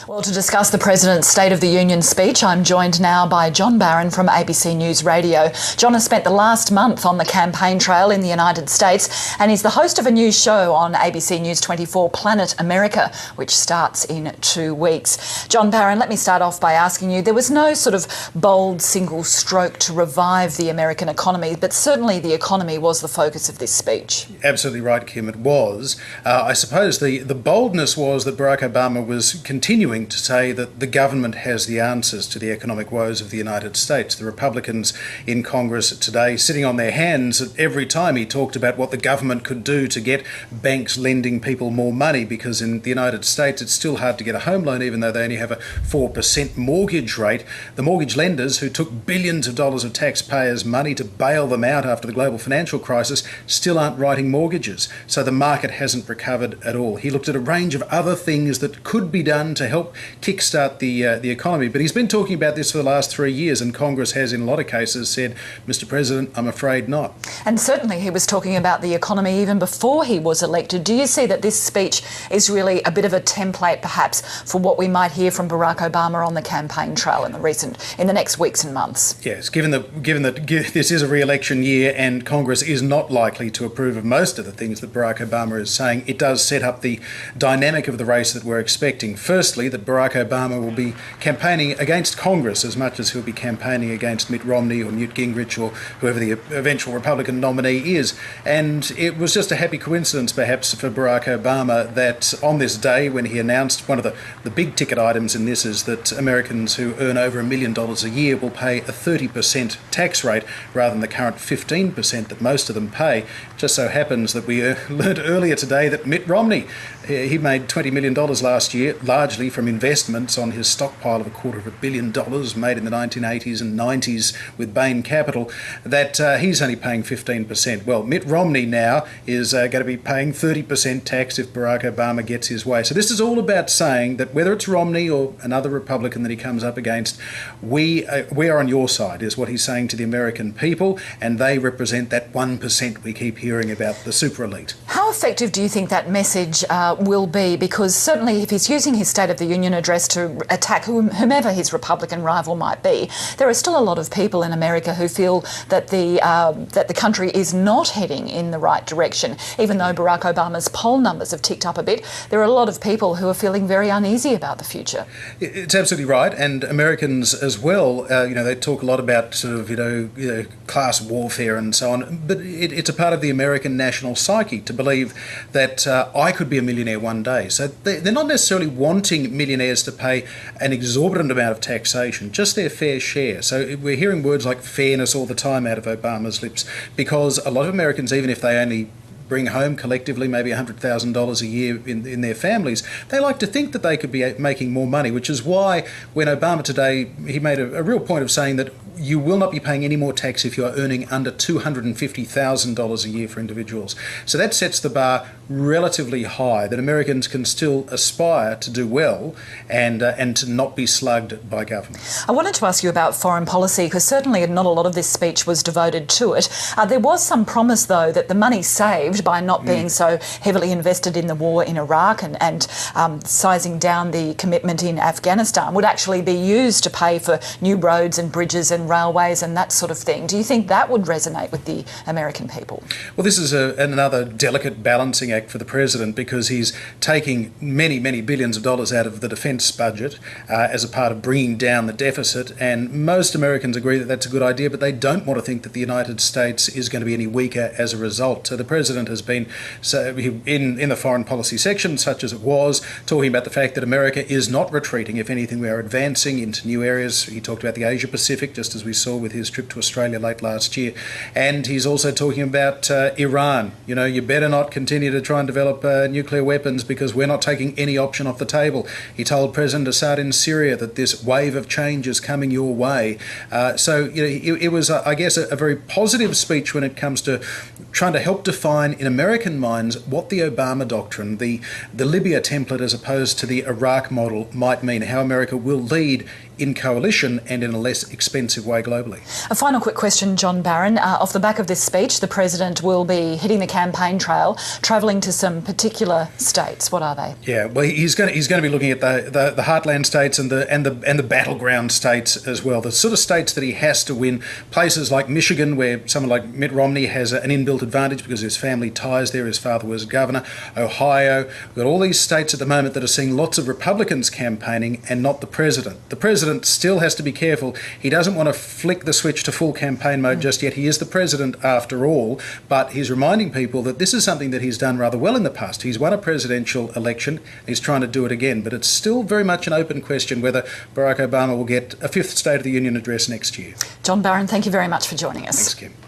Well, to discuss the President's State of the Union speech, I'm joined now by John Barron from ABC News Radio. John has spent the last month on the campaign trail in the United States, and he's the host of a new show on ABC News 24, Planet America, which starts in 2 weeks. John Barron, let me start off by asking you, there was no sort of bold single stroke to revive the American economy, but certainly the economy was the focus of this speech. Absolutely right, Kim, it was. I suppose the boldness was that Barack Obama was continuing to say that the government has the answers to the economic woes of the United States. The Republicans in Congress today sitting on their hands every time he talked about what the government could do to get banks lending people more money, because in the United States it's still hard to get a home loan even though they only have a 4% mortgage rate. The mortgage lenders who took billions of dollars of taxpayers' money to bail them out after the global financial crisis still aren't writing mortgages. So the market hasn't recovered at all. He looked at a range of other things that could be done to help kickstart the economy. But he's been talking about this for the last 3 years, and Congress has in a lot of cases said, Mr. President, I'm afraid not. And certainly he was talking about the economy even before he was elected. Do you see that this speech is really a bit of a template perhaps for what we might hear from Barack Obama on the campaign trail in the next weeks and months? Yes, given that this is a re-election year and Congress is not likely to approve of most of the things that Barack Obama is saying, it does set up the dynamic of the race that we're expecting. Firstly, that Barack Obama will be campaigning against Congress as much as he'll be campaigning against Mitt Romney or Newt Gingrich or whoever the eventual Republican nominee is. And it was just a happy coincidence perhaps for Barack Obama that on this day when he announced one of the big ticket items in this is that Americans who earn over $1 million a year will pay a 30% tax rate rather than the current 15% that most of them pay. It just so happens that we learned earlier today that Mitt Romney, he made $20 million last year, largely from investments on his stockpile of $250 million made in the 1980s and 90s with Bain Capital, that he's only paying 15%. Well, Mitt Romney now is going to be paying 30% tax if Barack Obama gets his way. So this is all about saying that whether it's Romney or another Republican that he comes up against, we are on your side, is what he's saying to the American people, and they represent that 1% we keep hearing about, the super elite. How effective do you think that message will be? Because certainly if he's using his State of the Union address to attack whomever his Republican rival might be, there are still a lot of people in America who feel that the country is not heading in the right direction. Even though Barack Obama's poll numbers have ticked up a bit, there are a lot of people who are feeling very uneasy about the future. It's absolutely right, and Americans as well. They talk a lot about sort of class warfare and so on, but it's a part of the American national psyche to believe that I could be a millionaire one day. So they're not necessarily wanting millionaires to pay an exorbitant amount of taxation, just their fair share. So we're hearing words like fairness all the time out of Obama's lips, because a lot of Americans, even if they only bring home collectively maybe $100,000 a year in their families, they like to think that they could be making more money, which is why when Obama today, he made a real point of saying that you will not be paying any more tax if you are earning under $250,000 a year for individuals. So that sets the bar relatively high, that Americans can still aspire to do well and to not be slugged by government. I wanted to ask you about foreign policy, because certainly not a lot of this speech was devoted to it. There was some promise, though, that the money saved by not being so heavily invested in the war in Iraq and sizing down the commitment in Afghanistan would actually be used to pay for new roads and bridges and railways and that sort of thing. Do you think that would resonate with the American people? Well, this is another delicate balancing act for the president, because he's taking many, many billions of dollars out of the defence budget as a part of bringing down the deficit, and most Americans agree that that's a good idea, but they don't want to think that the United States is going to be any weaker as a result. So the president has been, in the foreign policy section, such as it was, talking about the fact that America is not retreating. If anything, we are advancing into new areas. He talked about the Asia Pacific, just as we saw with his trip to Australia late last year. And he's also talking about Iran. You better not continue to try and develop nuclear weapons, because we're not taking any option off the table. He told President Assad in Syria that this wave of change is coming your way. It was, I guess, a very positive speech when it comes to trying to help define in American minds what the Obama doctrine, the Libya template as opposed to the Iraq model, might mean, how America will lead in coalition and in a less expensive way globally. A final quick question, John Barron. Off the back of this speech, the President will be hitting the campaign trail, travelling to some particular states. What are they? Yeah, well, he's going to be looking at the heartland states and the battleground states as well. The sort of states that he has to win. Places like Michigan, where someone like Mitt Romney has an inbuilt advantage because his family ties there. His father was governor. Ohio. We've got all these states at the moment that are seeing lots of Republicans campaigning and not the President. The President still has to be careful. He doesn't want to flick the switch to full campaign mode just yet. He is the President after all, but he's reminding people that this is something that he's done rather well in the past. He's won a presidential election. He's trying to do it again, but it's still very much an open question whether Barack Obama will get a fifth State of the Union address next year. John Barron, thank you very much for joining us. Thanks, Kim.